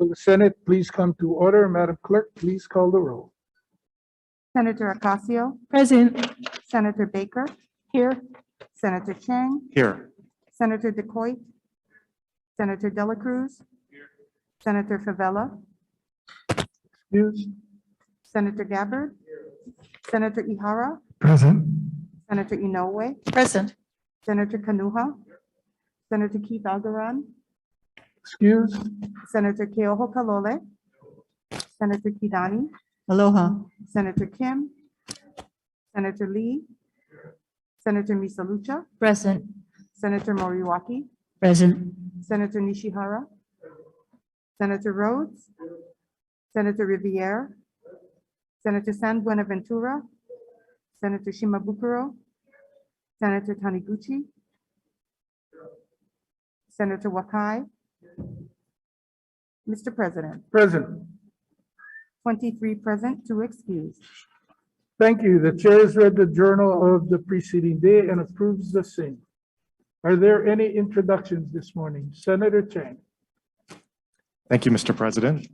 Will the Senate please come to order? Madam Clerk, please call the roll. Senator Ocasio, Present. Senator Baker, Here. Senator Chang, Here. Senator DeCoit, Senator Dela Cruz, Senator Favela, Excused. Senator Gabbard, Senator Ihara, Present. Senator Inoue, Present. Senator Kanuha, Senator Keith Algaran, Excused. Senator Keoho Kalole, Senator Kidani, Aloha. Senator Kim, Senator Lee, Senator Misalucha, Present. Senator Moriwaki, Present. Senator Nishihara, Senator Rhodes, Senator Riviere, Senator San Buenaventura, Senator Shimabukuro, Senator Taniguchi, Senator Wakai. Mr. President, Present. 23 present, 2 excused. Thank you. The chair has read the journal of the preceding day and approves the same. Are there any introductions this morning? Senator Chang. Thank you, Mr. President.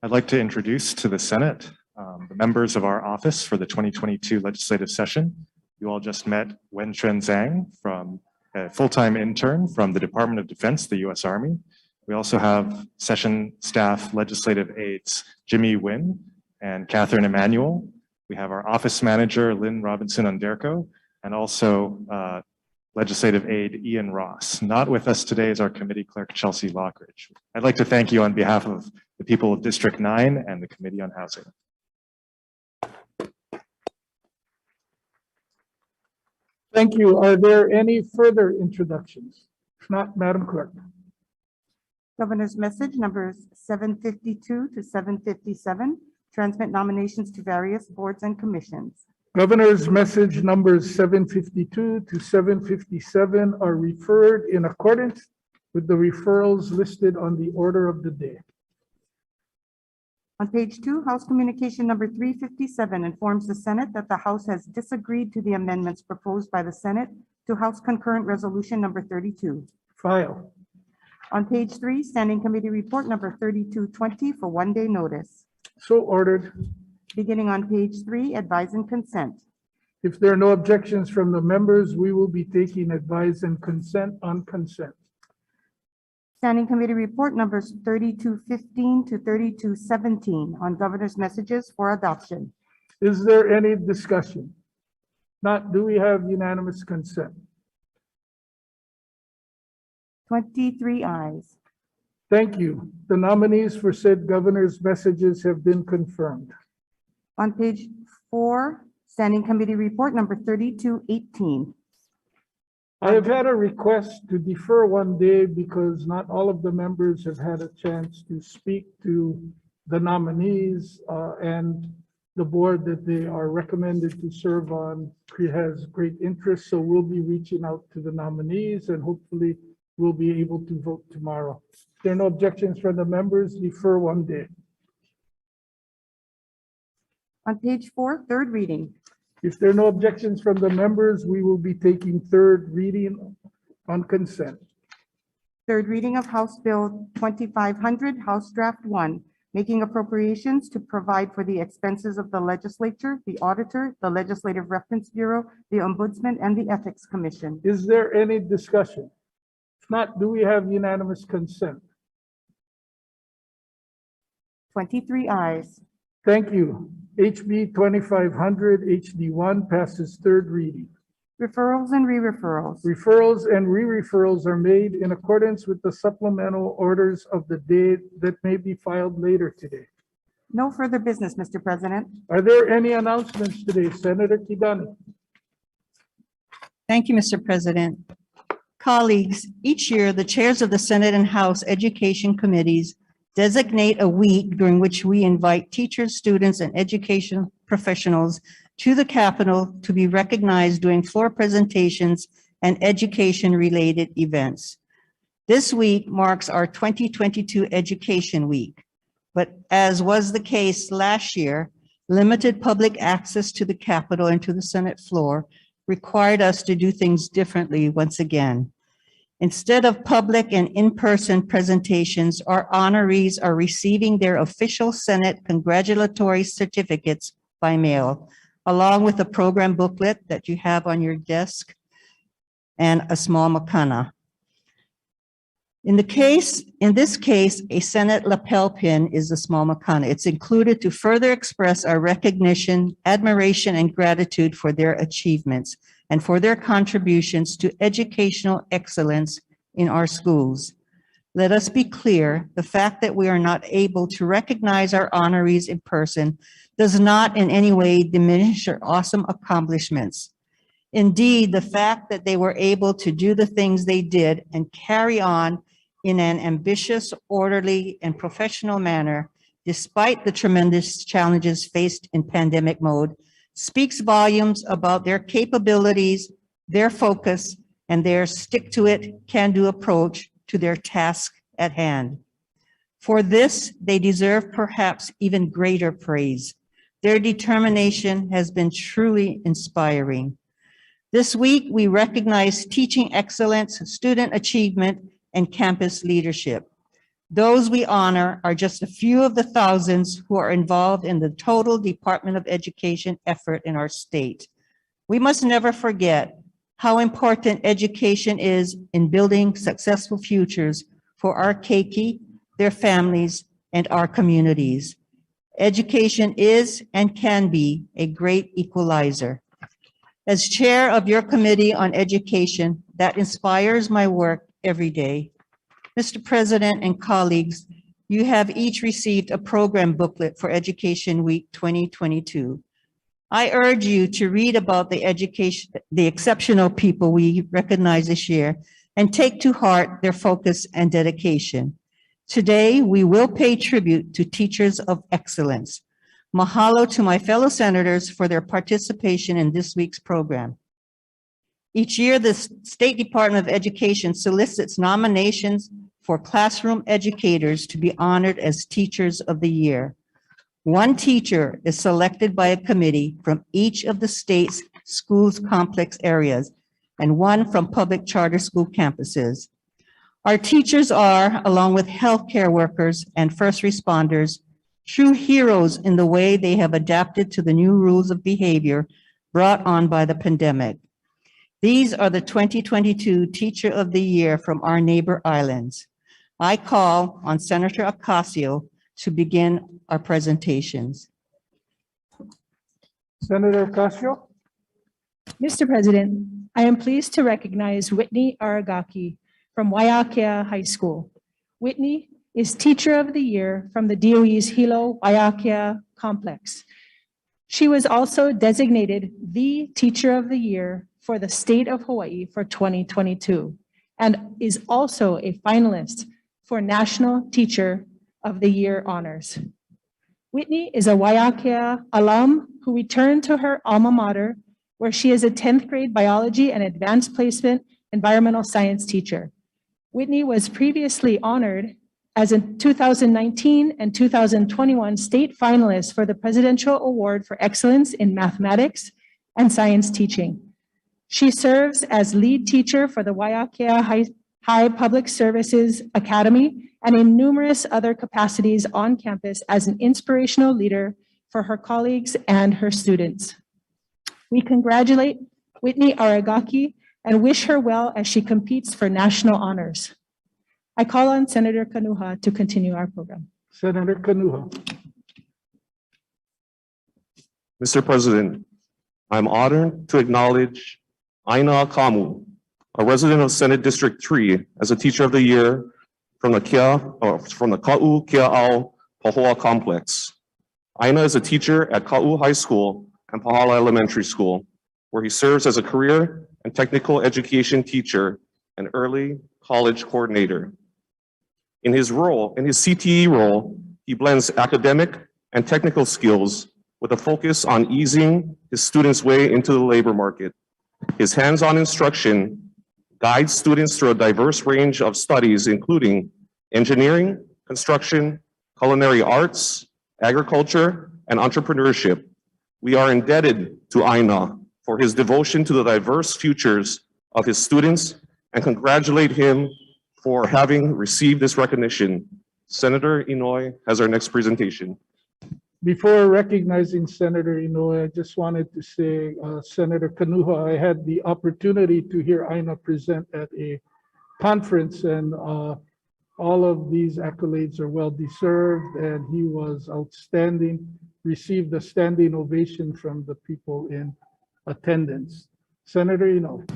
I'd like to introduce to the Senate the members of our office for the 2022 legislative session. You all just met Wen-Chuan Zhang, from a full-time intern from the Department of Defense, the U.S. Army. We also have session staff legislative aides, Jimmy Wynn and Catherine Emanuel. We have our office manager, Lynn Robinson Underko, and also legislative aide, Ian Ross. Not with us today is our committee clerk, Chelsea Lockridge. I'd like to thank you on behalf of the people of District 9 and the Committee on Housing. Thank you. Are there any further introductions? If not, Madam Clerk. Governor's message numbers 752 to 757, transmit nominations to various boards and commissions. Governor's message numbers 752 to 757 are referred in accordance with the referrals listed on the order of the day. On page 2, House Communication number 357 informs the Senate that the House has disagreed to the amendments proposed by the Senate to House Concurrent Resolution number 32. File. On page 3, Standing Committee Report number 3220 for one-day notice. So ordered. Beginning on page 3, Advise and Consent. If there are no objections from the members, we will be taking advice and consent on consent. Standing Committee Report numbers 3215 to 3217 on Governor's messages for adoption. Is there any discussion? Not, do we have unanimous consent? 23 ayes. Thank you. The nominees for said governor's messages have been confirmed. On page 4, Standing Committee Report number 3218. I have had a request to defer one day because not all of the members have had a chance to speak to the nominees and the board that they are recommended to serve on has great interest. So we'll be reaching out to the nominees and hopefully we'll be able to vote tomorrow. If there are no objections from the members, defer one day. On page 4, third reading. If there are no objections from the members, we will be taking third reading on consent. Third reading of House Bill 2500, House Draft 1, making appropriations to provide for the expenses of the legislature, the auditor, the Legislative Reference Bureau, the Ombudsman, and the Ethics Commission. Is there any discussion? If not, do we have unanimous consent? 23 ayes. Thank you. HB 2500 HD1 passes third reading. Referrals and re-referrals. Referrals and re-referrals are made in accordance with the supplemental orders of the day that may be filed later today. No further business, Mr. President. Are there any announcements today? Senator Kidani. Thank you, Mr. President. Colleagues, each year, the chairs of the Senate and House Education Committees designate a week during which we invite teachers, students, and education professionals to the Capitol to be recognized during floor presentations and education-related events. This week marks our 2022 Education Week, but as was the case last year, limited public access to the Capitol and to the Senate floor required us to do things differently once again. Instead of public and in-person presentations, our honorees are receiving their official Senate congratulatory certificates by mail, along with a program booklet that you have on your desk and a small makana. In this case, a Senate lapel pin is a small makana. It's included to further express our recognition, admiration, and gratitude for their achievements and for their contributions to educational excellence in our schools. Let us be clear, the fact that we are not able to recognize our honorees in person does not in any way diminish their awesome accomplishments. Indeed, the fact that they were able to do the things they did and carry on in an ambitious, orderly, and professional manner, despite the tremendous challenges faced in pandemic mode, speaks volumes about their capabilities, their focus, and their stick-to-it, can-do approach to their task at hand. For this, they deserve perhaps even greater praise. Their determination has been truly inspiring. This week, we recognize teaching excellence, student achievement, and campus leadership. Those we honor are just a few of the thousands who are involved in the total Department of Education effort in our state. We must never forget how important education is in building successful futures for our keiki, their families, and our communities. Education is and can be a great equalizer. As chair of your Committee on Education, that inspires my work every day. Mr. President and colleagues, you have each received a program booklet for Education Week 2022. I urge you to read about the exceptional people we recognize this year and take to heart their focus and dedication. Today, we will pay tribute to teachers of excellence. Mahalo to my fellow senators for their participation in this week's program. Each year, the State Department of Education solicits nominations for classroom educators to be honored as Teachers of the Year. One teacher is selected by a committee from each of the state's schools complex areas and one from public charter school campuses. Our teachers are, along with healthcare workers and first responders, true heroes in the way they have adapted to the new rules of behavior brought on by the pandemic. These are the 2022 Teacher of the Year from our neighbor islands. I call on Senator Ocasio to begin our presentations. Senator Ocasio? Mr. President, I am pleased to recognize Whitney Aragaki from Waiakea High School. Whitney is Teacher of the Year from the DOE's Hilo Waiakea Complex. She was also designated the Teacher of the Year for the state of Hawaii for 2022 and is also a finalist for National Teacher of the Year honors. Whitney is a Waiakea alum who returned to her alma mater, where she is a 10th grade biology and advanced placement environmental science teacher. Whitney was previously honored as a 2019 and 2021 state finalist for the Presidential Award for Excellence in Mathematics and Science Teaching. She serves as lead teacher for the Waiakea High Public Services Academy and in numerous other capacities on campus as an inspirational leader for her colleagues and her students. We congratulate Whitney Aragaki and wish her well as she competes for national honors. I call on Senator Kanuha to continue our program. Senator Kanuha. Mr. President, I'm honored to acknowledge Aina Kamu, a resident of Senate District 3, as a Teacher of the Year from the Ka'u Kea'au Pahoa Complex. Aina is a teacher at Ka'u High School and Pahala Elementary School, where he serves as a career and technical education teacher and early college coordinator. In his CTE role, he blends academic and technical skills with a focus on easing his students' way into the labor market. His hands-on instruction guides students through a diverse range of studies, including engineering, construction, culinary arts, agriculture, and entrepreneurship. We are indebted to Aina for his devotion to the diverse futures of his students and congratulate him for having received this recognition. Senator Inoue has our next presentation. Before recognizing Senator Inoue, I just wanted to say, Senator Kanuha, I had the opportunity to hear Aina present at a conference, and all of these accolades are well deserved, and he was outstanding, received a standing ovation from the people in attendance. Senator Inoue.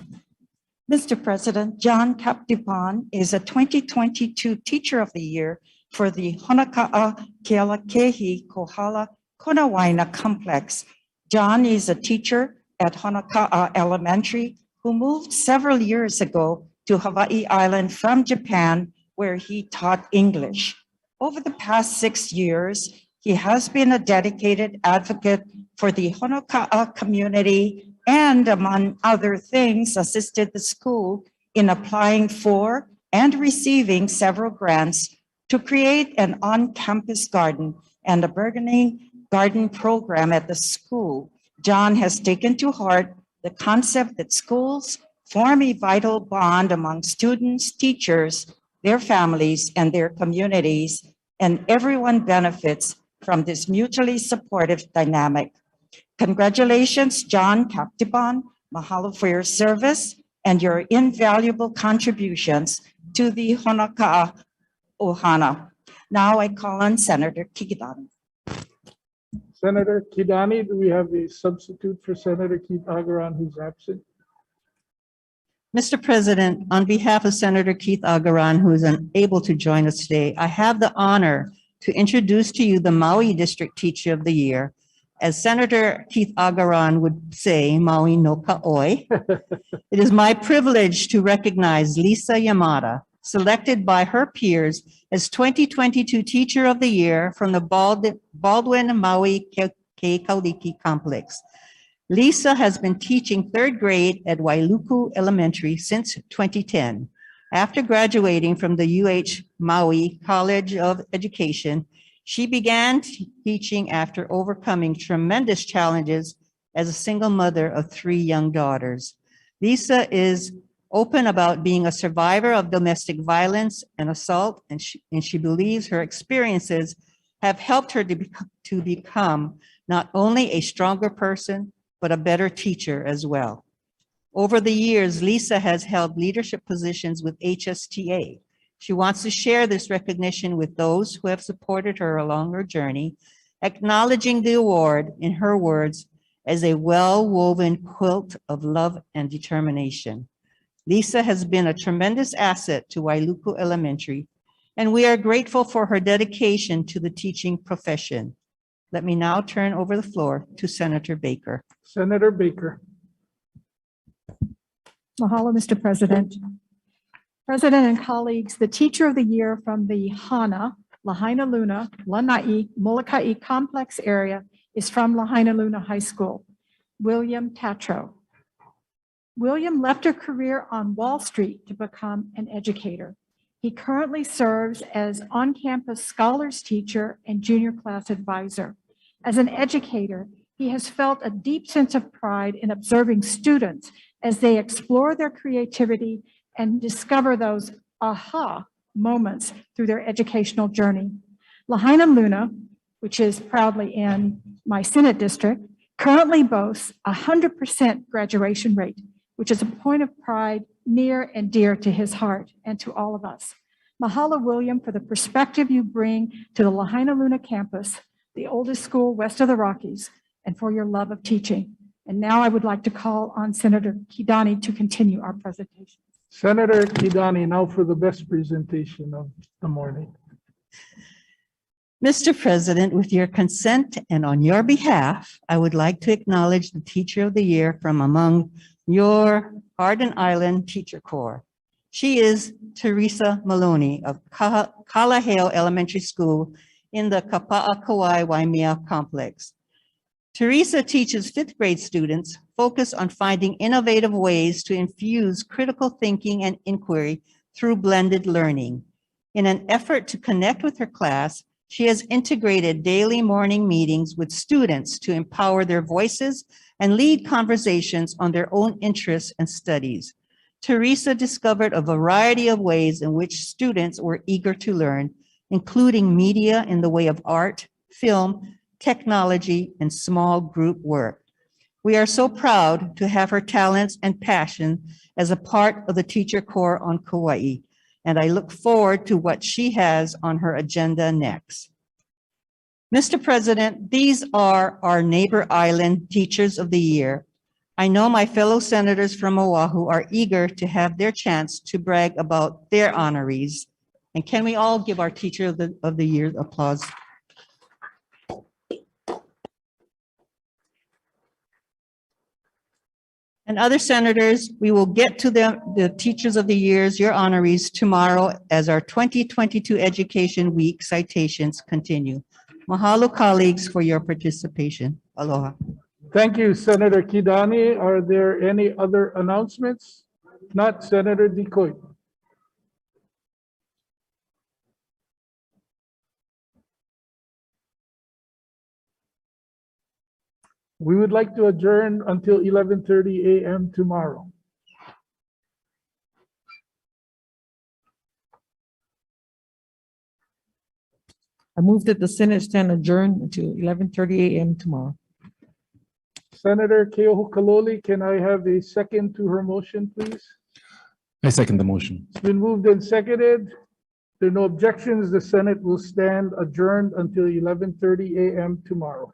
Mr. President, John Capdipan is a 2022 Teacher of the Year for the Honaka'a Kealakehi Kohala Konawaina Complex. John is a teacher at Honaka'a Elementary who moved several years ago to Hawai'i Island from Japan, where he taught English. Over the past 6 years, he has been a dedicated advocate for the Honaka'a community and, among other things, assisted the school in applying for and receiving several grants to create an on-campus garden and a burgeoning garden program at the school. John has taken to heart the concept that schools form a vital bond among students, teachers, their families, and their communities, and everyone benefits from this mutually supportive dynamic. Congratulations, John Capdipan. Mahalo for your service and your invaluable contributions to the Honaka'a Ohana. Now I call on Senator Kidani. Senator Kidani, do we have a substitute for Senator Keith Agaran who's absent? Mr. President, on behalf of Senator Keith Agaran, who is unable to join us today, I have the honor to introduce to you the Maui District Teacher of the Year. As Senator Keith Agaran would say, Maui no ka'oi. It is my privilege to recognize Lisa Yamada, selected by her peers as 2022 Teacher of the Year from the Baldwin Maui Keikauliki Complex. Lisa has been teaching 3rd grade at Wailuku Elementary since 2010. After graduating from the UH Maui College of Education, she began teaching after overcoming tremendous challenges as a single mother of 3 young daughters. Lisa is open about being a survivor of domestic violence and assault, and she believes her experiences have helped her to become not only a stronger person, but a better teacher as well. Over the years, Lisa has held leadership positions with HSTA. She wants to share this recognition with those who have supported her along her journey, acknowledging the award, in her words, as a well-woven quilt of love and determination. Lisa has been a tremendous asset to Wailuku Elementary, and we are grateful for her dedication to the teaching profession. Let me now turn over the floor to Senator Baker. Senator Baker. Mahalo, Mr. President. President and colleagues, the Teacher of the Year from the Hana, Lahaina Luna, Lanai, Molokai complex area is from Lahaina Luna High School, William Tatro. William left a career on Wall Street to become an educator. He currently serves as on-campus scholars teacher and junior class advisor. As an educator, he has felt a deep sense of pride in observing students as they explore their creativity and discover those aha moments through their educational journey. Lahaina Luna, which is proudly in my Senate district, currently boasts a 100% graduation rate, which is a point of pride near and dear to his heart and to all of us. Mahalo, William, for the perspective you bring to the Lahaina Luna campus, the oldest school west of the Rockies, and for your love of teaching. And now I would like to call on Senator Kidani to continue our presentation. Senator Kidani, now for the best presentation of the morning. Mr. President, with your consent and on your behalf, I would like to acknowledge the Teacher of the Year from among your Hardin Island Teacher Corps. She is Teresa Maloney of Kalaheo Elementary School in the Kapa'a Kauai Waimea complex. Teresa teaches 5th grade students focus on finding innovative ways to infuse critical thinking and inquiry through blended learning. In an effort to connect with her class, she has integrated daily morning meetings with students to empower their voices and lead conversations on their own interests and studies. Teresa discovered a variety of ways in which students were eager to learn, including media in the way of art, film, technology, and small group work. We are so proud to have her talents and passion as a part of the Teacher Corps on Kauai, and I look forward to what she has on her agenda next. Mr. President, these are our neighbor island Teachers of the Year. I know my fellow senators from Oahu are eager to have their chance to brag about their honorees. And can we all give our Teacher of the Year applause? And other senators, we will get to the Teachers of the Years, your honorees, tomorrow as our 2022 Education Week citations continue. Mahalo, colleagues, for your participation. Aloha. Thank you, Senator Kidani. Are there any other announcements? Not Senator Decoy. We would like to adjourn until 11:30 a.m. tomorrow. I move that the Senate stand adjourned until 11:30 a.m. tomorrow. Senator Keohou Kaloli, can I have a second to her motion, please? I second the motion. It's been moved and seconded. There are no objections. The Senate will stand adjourned until 11:30 a.m. tomorrow.